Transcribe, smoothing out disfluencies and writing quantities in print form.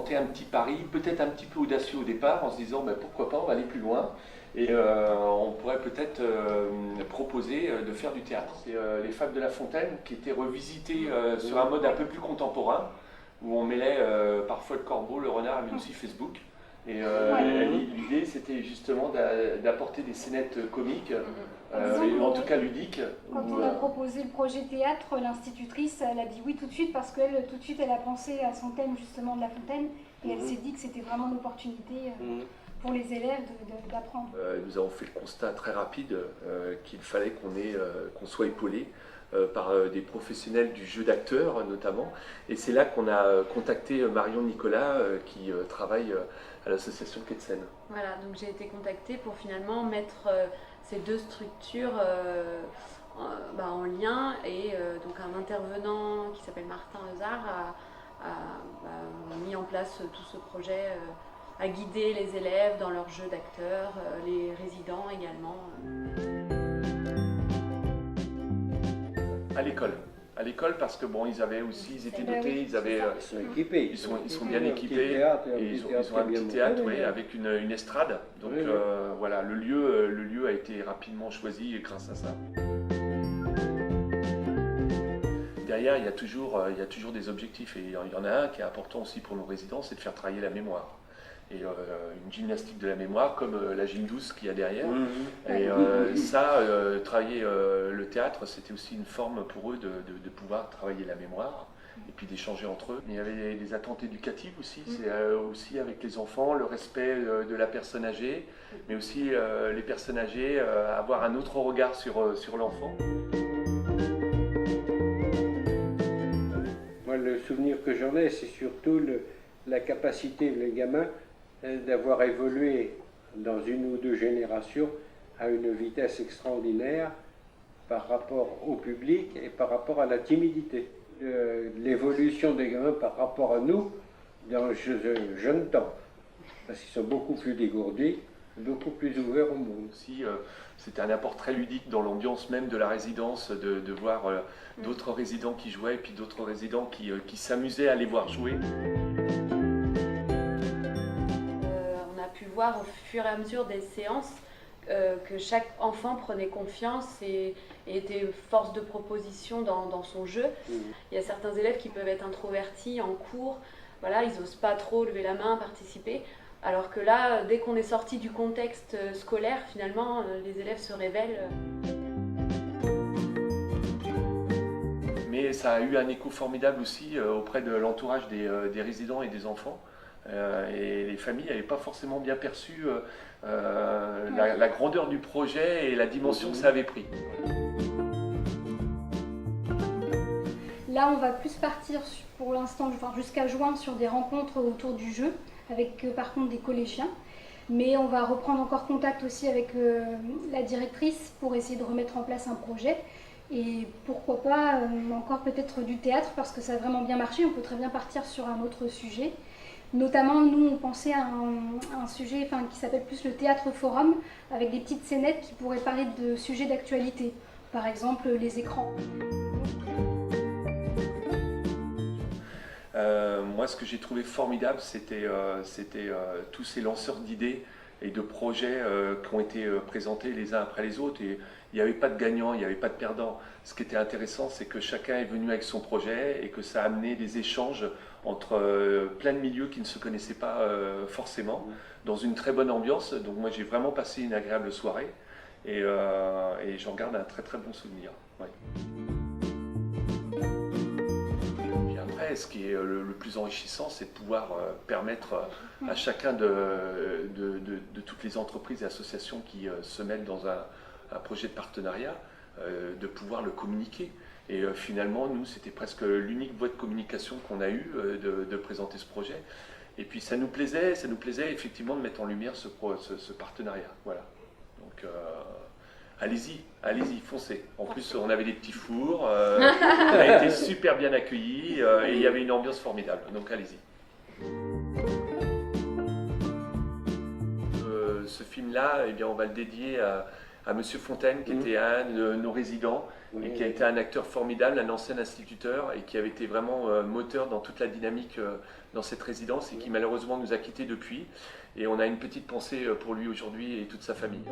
tenté un petit pari, peut-être un petit peu audacieux au départ, en se disant pourquoi pas, on va aller plus loin. Et on pourrait peut-être proposer de faire du théâtre. C'est Les Fables de La Fontaine qui étaient revisitées sur un mode un peu plus contemporain, où on mêlait parfois le corbeau, le renard, mais aussi Facebook. Et l'idée, c'était justement d'apporter des scénettes comiques, et en tout cas ludiques. Quand on a proposé le projet théâtre, l'institutrice, elle a dit oui tout de suite, parce qu'elle, tout de suite, elle a pensé à son thème justement de La Fontaine, et elle s'est dit que c'était vraiment une opportunité pour les élèves d'apprendre. Nous avons fait le constat très rapide qu'il fallait qu'on soit épaulé par des professionnels du jeu d'acteurs notamment. Et c'est là qu'on a contacté Marion Nicolas qui travaille à l'association Quai de Seine. Voilà, donc j'ai été contactée pour finalement mettre ces deux structures en lien, et donc un intervenant qui s'appelle Martin Euzard a mis en place tout ce projet, à guider les élèves dans leur jeu d'acteurs, les résidents également. À l'école parce que ils étaient dotés, ils sont équipés, ils sont bien équipés, et ils ont un petit théâtre avec une estrade. Donc voilà, le lieu a été rapidement choisi grâce à ça. Derrière, il y a toujours des objectifs, et il y en a un qui est important aussi pour nos résidents, c'est de faire travailler la mémoire. Et une gymnastique de la mémoire comme la gym douce qu'il y a derrière. Et travailler le théâtre, c'était aussi une forme pour eux de pouvoir travailler la mémoire et puis d'échanger entre eux. Il y avait des attentes éducatives aussi, c'est aussi avec les enfants, le respect de la personne âgée, mais aussi les personnes âgées, avoir un autre regard sur l'enfant. Moi, le souvenir que j'en ai, c'est surtout la capacité des gamins d'avoir évolué dans une ou deux générations à une vitesse extraordinaire par rapport au public et par rapport à la timidité. L'évolution des gamins par rapport à nous dans le jeune temps, parce qu'ils sont beaucoup plus dégourdis, beaucoup plus ouverts au monde. Aussi, c'était un apport très ludique dans l'ambiance même de la résidence, de voir d'autres résidents qui jouaient et puis d'autres résidents qui s'amusaient à les voir jouer. Voir au fur et à mesure des séances que chaque enfant prenait confiance et était force de proposition dans son jeu. Il y a certains élèves qui peuvent être introvertis en cours, voilà, ils n'osent pas trop lever la main, participer, alors que là, dès qu'on est sorti du contexte scolaire, finalement, les élèves se révèlent. Mais ça a eu un écho formidable aussi auprès de l'entourage des résidents et des enfants. Et les familles n'avaient pas forcément bien perçu la grandeur du projet et la dimension que ça avait pris. Là, on va plus partir pour l'instant, jusqu'à juin, sur des rencontres autour du jeu, avec par contre des collégiens. Mais on va reprendre encore contact aussi avec la directrice pour essayer de remettre en place un projet. Et pourquoi pas encore peut-être du théâtre, parce que ça a vraiment bien marché. On peut très bien partir sur un autre sujet. Notamment, nous, on pensait à un sujet qui s'appelle plus le théâtre forum, avec des petites scénettes qui pourraient parler de sujets d'actualité. Par exemple, les écrans. Moi, ce que j'ai trouvé formidable, c'était tous ces lanceurs d'idées et de projets qui ont été présentés les uns après les autres. Et il n'y avait pas de gagnant, il n'y avait pas de perdant. Ce qui était intéressant, c'est que chacun est venu avec son projet et que ça a amené des échanges entre plein de milieux qui ne se connaissaient pas forcément, dans une très bonne ambiance. Donc moi, j'ai vraiment passé une agréable soirée et j'en garde un très très bon souvenir. Ouais. Puis après, ce qui est le plus enrichissant, c'est de pouvoir permettre à chacun de toutes les entreprises et associations qui se mêlent dans un projet de partenariat, de pouvoir le communiquer. Et finalement, nous, c'était presque l'unique voie de communication qu'on a eue de présenter ce projet. Et puis ça nous plaisait effectivement de mettre en lumière ce partenariat. Voilà. Donc allez-y, foncez. En plus, on avait des petits fours, on a été super bien accueillis et il y avait une ambiance formidable. Donc allez-y. Ce film-là, eh bien, on va le dédier à Monsieur Fontaine, qui était un de nos résidents et qui a été un acteur formidable, un ancien instituteur et qui avait été vraiment moteur dans toute la dynamique dans cette résidence et qui malheureusement nous a quittés depuis. Et on a une petite pensée pour lui aujourd'hui et toute sa famille.